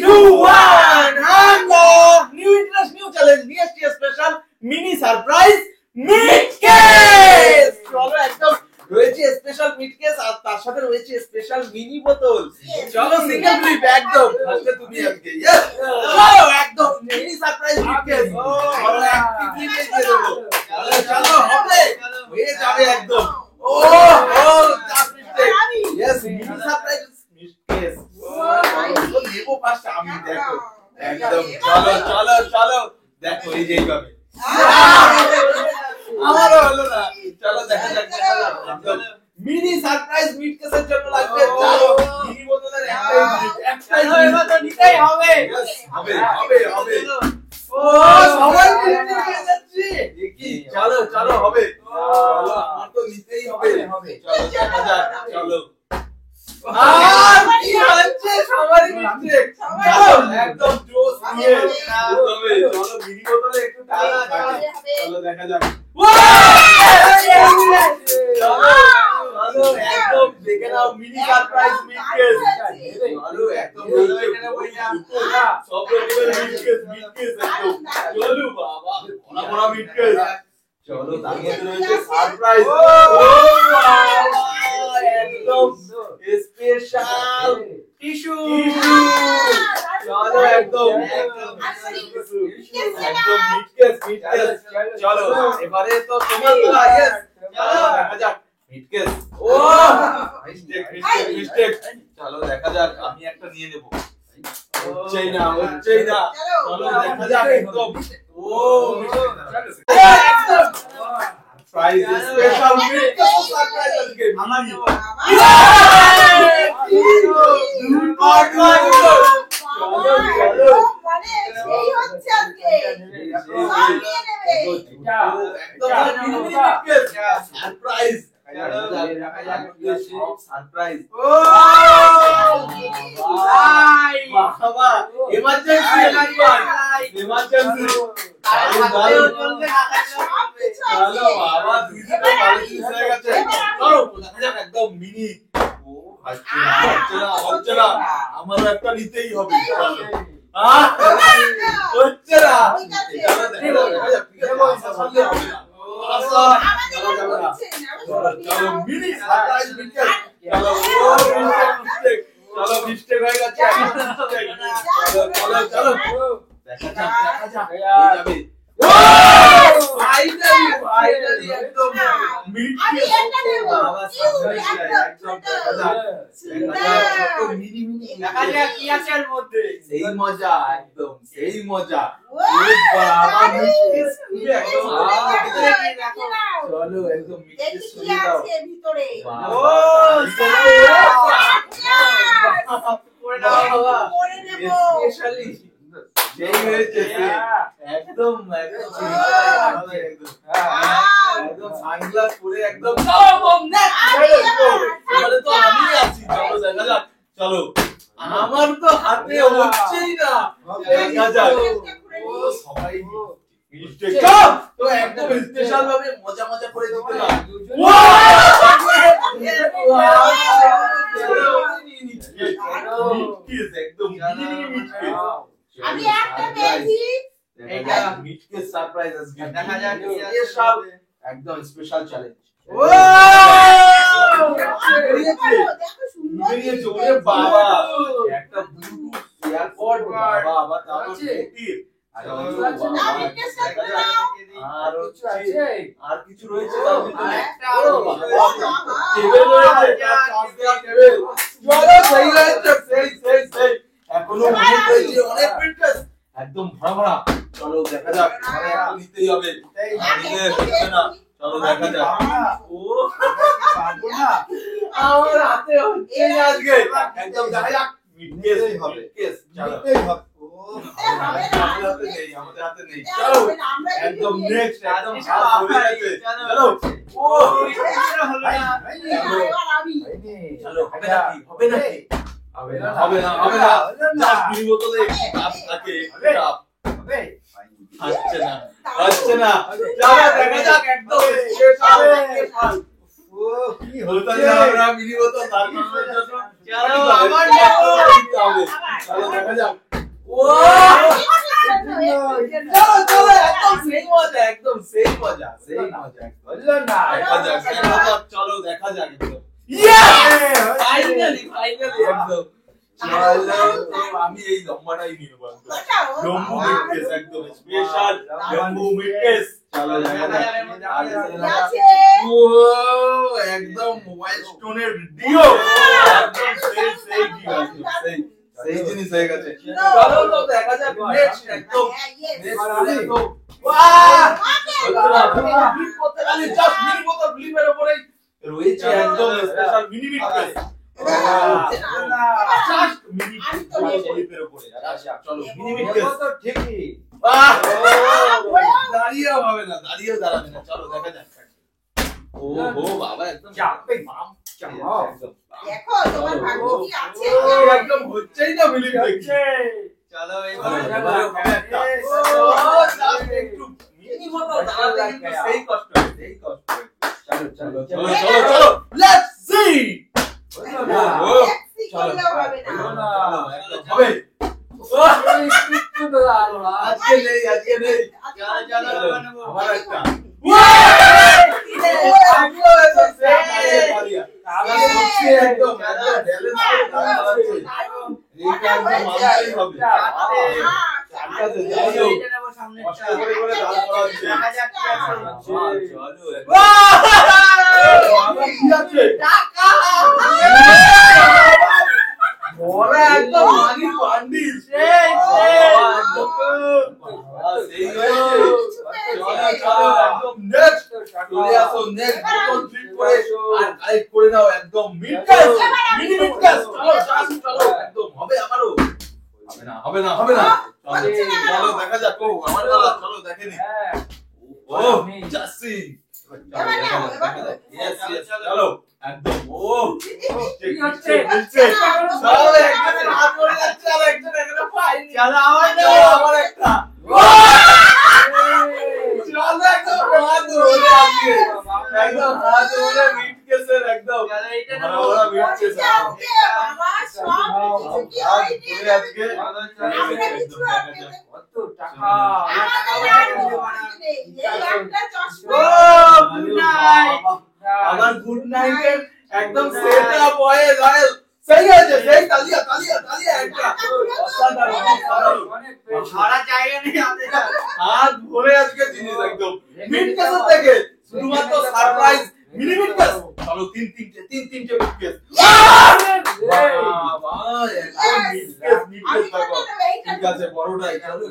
2, 1 and new interest, new challenge, BST special mini surprise meat case. চলো একদম রয়েছে special meet case আর তার সাথে রয়েছে স্পেশাল মিনি বোতল। চলো সিঙ্গেল ফ্লিপ একদম আজকে তুমি আজকে ইয়েস চলো একদম মিনি সারপ্রাইজ মিট কেস। চলো একটি ফ্লিপে দিয়ে দেবো। চলো চলো হবে হয়ে যাবে একদম। ও ও just mistake. Yes mini surprise meet case. ও নেবো পাঁচটা আমি দেখো একদম। চলো চলো চলো দেখো এই যে এইভাবে আমারও হলো না। চলো দেখা যাক একদম মিনি সারপ্রাইজ মিট কেসের জন্য লাগবে চলো মিনি বোতলের একটাই তো নিতেই হবে। হবে হবে হবে। ও সবাই মিলে নিয়ে যাচ্ছে কি। চলো চলো হবে চলো আমার তো নিতেই হবে। চলো দেখা যাক চলো আর কি হচ্ছে সবারই মিস্টেক। চলো একদম জোস নিয়ে হবে। চলো মিনি বোতলে একটু টানা চলো দেখা যাক। একদম দেখে নাও মিনি সারপ্রাইজ মিট কেস। চলো একদম সব রকমের মিট কেস একদম। চলো বাবা বড় বড় মিট কেস। চলো তার মধ্যে রয়েছে সারপ্রাইজ একদম স্পেশাল টিস্যু। চলো একদম একদম মিট কেস। চলো এবারে তো তোমার ইয়েস চলো দেখা যাক মিট কেস। ও মিস্টেক মিস্টেক মিস্টেক। চলো দেখা যাক আমি একটা নিয়ে নেব। হচ্ছেই না হচ্ছেই না। চলো দেখা যাক একদম। ও একদম prize special meet case surprise আজকে আমার নেব। চলো চলো মানে সেই হচ্ছে আজকে সব নিয়ে নেবে একদম মিনি কেস সারপ্রাইজ। সারপ্রাইজ ও বাবা এমার্জেন্সি এমার্জেন্সি। চলো বাবা দুই দিন ভালো জিনিস হয়ে গেছে। চলো দেখা যাক একদম মিনি। ও হচ্ছে না হচ্ছে না হচ্ছে না আমারও একটা নিতেই হবে। চলো হচ্ছে না চলো দেখা যাক চলো মিনি সারপ্রাইজ মিট কেস। চলো চলো মিস্টেক হয়ে গেছে। চলো চলো চলো দেখা যাক যাবে। ফাইনালি ফাইনালি একদম মিট কেস। বাবা সারপ্রাইজ একদম দেখা যাক মিনি মিনি দেখা যাক কি আছে এর মধ্যে। সেই মজা একদম সেই মজা। ও বাবা মিট কেস একদম চলো একদম মিট কেস কি আছে ভিতরে। ও পড়ে দাও বাবা পড়ে নেব স্পেশালি যেই হয়েছে একদম একদম একদম সানগ্লাস পরে একদম তাহলে তো আমি আছি। চলো দেখা যাক চলো আমার তো হাতে হচ্ছেই না। দেখা যাক ও সবাই মিস্টেক তো একদম স্পেশাল ভাবে মজা মজা করে দিতে না। একদম আমি একটা পেয়েছি। এইটা মিট কেস সারপ্রাইজ আজকে দেখা যাক এই সব একদম স্পেশাল চ্যালেঞ্জ। ও দেখো সুন্দর বেরিয়েছে ওরে বাবা একটা ব্লুটুথ এয়ারপড বাবা বাবা তাও ব্লুটুথ আর আর কিছু রয়েছে তার ভিতরে কেবল রয়েছে কেবল। চলো সেই রয়েছে সেই সেই সেই এখনো মনে রয়েছে অনেক ফিটনেস একদম ভরা ভরা। চলো দেখা যাক মানে একটু নিতেই হবে নিলে হচ্ছে না। চলো দেখা যাক ও পারবো না আমার হাতে হচ্ছে না আজকে একদম দেখা যাক মিট কেস হবে কেস। চলো আমাদের হাতে নেই। চলো একদম নেক্সট একদম চলো ও হলো না। চলো হবে নাকি হবে নাকি হবে না হবে না হবে না জাস্ট দুই বোতলে কাপ থাকে কাপ হবে হচ্ছে না হচ্ছে না। চলো দেখা যাক একদম স্পেশাল। ও কি হলো না আমরা মিনি বোতল সার্ভিসের জন্য। চলো আবার হবে। চলো দেখা যাক ও চলো চলো একদম সেই মজা একদম সেই মজা বললো না দেখা যাক চলো দেখা যাক একদম ইয়েস ফাইনালি একদম চলো তো আমি এই লম্বাটাই নিয়ে নেব লম্বু মিটকেস একদম স্পেশাল লম্বু মিটকেস চলো দেখা যাক ও একদম মোবাইল স্টোনের ডিও একদম সেই ডিও সেই জিনিস হয়ে গেছে চলো তো দেখা যাক নেক্সট একদম নেক্সট ওয়াও করতে খালি জাস্ট মিনি বোতল ফ্লিপের উপরেই রয়েছে একদম স্পেশাল মিনি মিটকেস জাস্ট মিনি ফ্লিপের উপরে চলো মিনি মিটকেস তো ঠিকই দাঁড়িয়েও হবে না দাঁড়িয়েও দাঁড়াবে না চলো দেখা যাক ও হো বাবা একদম চাপে বাম চাপ দেখো তোমার ভাগ্য কি আছে একদম হচ্ছেই না ফিলিং দেখছে চলো একটু মিনি বোতল দাঁড়াতে কিন্তু সেই কষ্ট চলো চলো চলো চলো চলো লেটস সি বললো না ট্যাক্সি করলেও হবে না হবে কিচ্ছু তো আলো না আজকে নেই চলো আমার একটা একদম করে নাও একদম মিটকেস মিনি মিটকেস চলো একদম হবে আমারও হবে না চলো দেখা যাক ও আমার পালা চলো দেখেনি ও জাসি চলো একদম ও কি হচ্ছে চলো একজনের হাত পড়ে যাচ্ছে আর একজন এখানে পাইনি চলো আমার আমার একটা চলো একদম হাত ধরে আজকে একদম হাত ধরে মিটকেসের একদম ওরা মিটকেস বাবা সব কিছু কি হয়নি আজকে কত টাকা আমার গুড নাইটের একদম সেটআপ হয়ে গেল সেই হয়েছে সেই তালিয়া একটা সারা জায়গা নেই আমাদের হাত ভরে আজকে জিনিস একদম মিটকেস থেকে শুধুমাত্র সারপ্রাইজ মিনি মিটকেস চলো তিন তিনটে মিটকেস ঠিক আছে বড়টাই চলো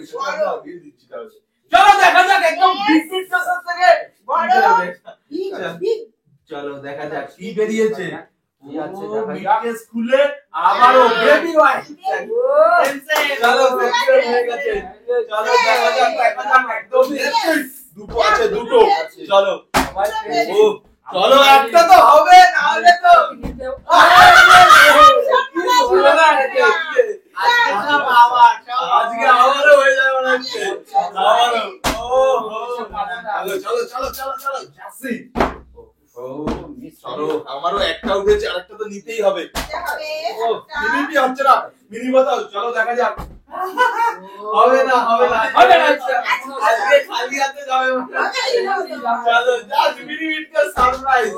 চলো দেখা যাক একদম বিগ মিটকেসের থেকে চলো দেখা যাক কি বেরিয়েছে মিটকেস খুলে আবারও বেবি ওয়াইস চলো সেকশন হয়ে গেছে চলো দেখা যাক একদম দুটো আছে দুটো চলো ও চলো একটা তো হবে না হলে তো আজকে আবারও হয়ে যাবে মনে হচ্ছে আবারও চলো যাচ্ছি চলো আমারও একটা উঠেছে আরেকটা তো নিতেই হবে ও মিনি হচ্ছে না মিনি বোতল চলো দেখা যাক হবে না আজকে খালি হাতে যাবে চলো জাস্ট মিনি মিটকেস সারপ্রাইজ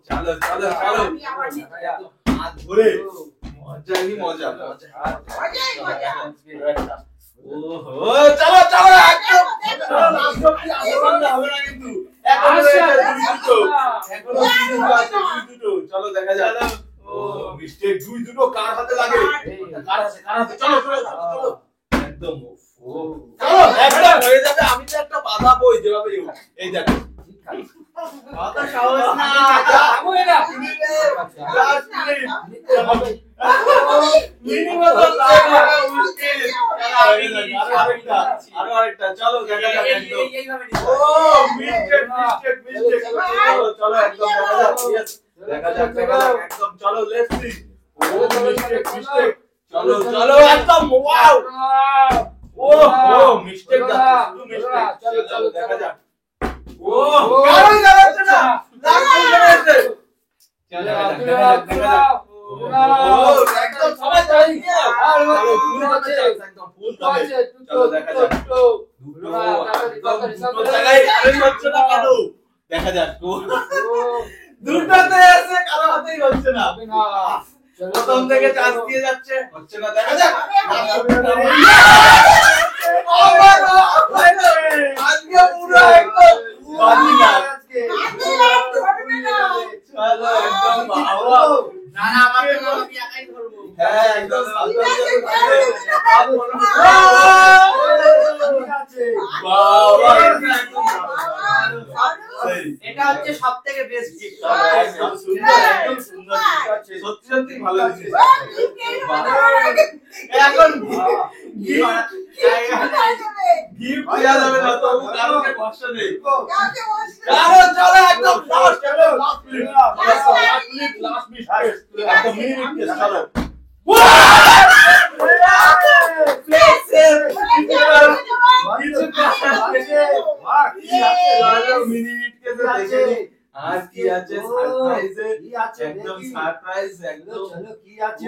চলো হাত ধরে মজা ওহো চলো একদম হবে না কিন্তু দুটো চলো দেখা যাক ও মিস্টেক দুটো কার হাতে লাগে কার হাতে চলো একদম চলো একদম হয়ে যাবে আমি তো একটা বাধা বই যেভাবে এই দেখো অত সহজ না হবে না মিনিমাম আরো আরেকটা চলো দেখা যাক ও মিস্টেক চলো একদম দেখা যাক একদম চলো লেটস সি ও মিস্টেক চলো একদম ওয়াও ও মিস্টেক চলো দেখা যাক ও কারোই দাঁড়াচ্ছে না লাস্ট মিনিটে চলো দেখা যাক একদম সবাই তালি দিয়ে চলো ফুল আছে একদম ফুল তবে চলো দেখা যাক দুটো জায়গায় আরে হচ্ছে না কেন দেখা যাক দুটোতে আছে কারো হাতেই হচ্ছে না প্রথম থেকে চান্স দিয়ে যাচ্ছে হচ্ছে না দেখা যাক আজকে পুরো একদম বাজি না চলো একদম বাবা না না আমাকে আমি একাই ধরবো হ্যাঁ একদম এটা হচ্ছে সবথেকে বেস্ট গিফট একদম সুন্দর একদম সুন্দর সত্যি সত্যি ভালো হয়েছে এখন গিফট দেওয়া যাবে না তো কারণে ভরসা নেই কারণ চলো একদম লাস্ট মিনিট একদম মিনিট চলো আর কি আছে সারপ্রাইজে একদম সারপ্রাইজ একদম কি আছে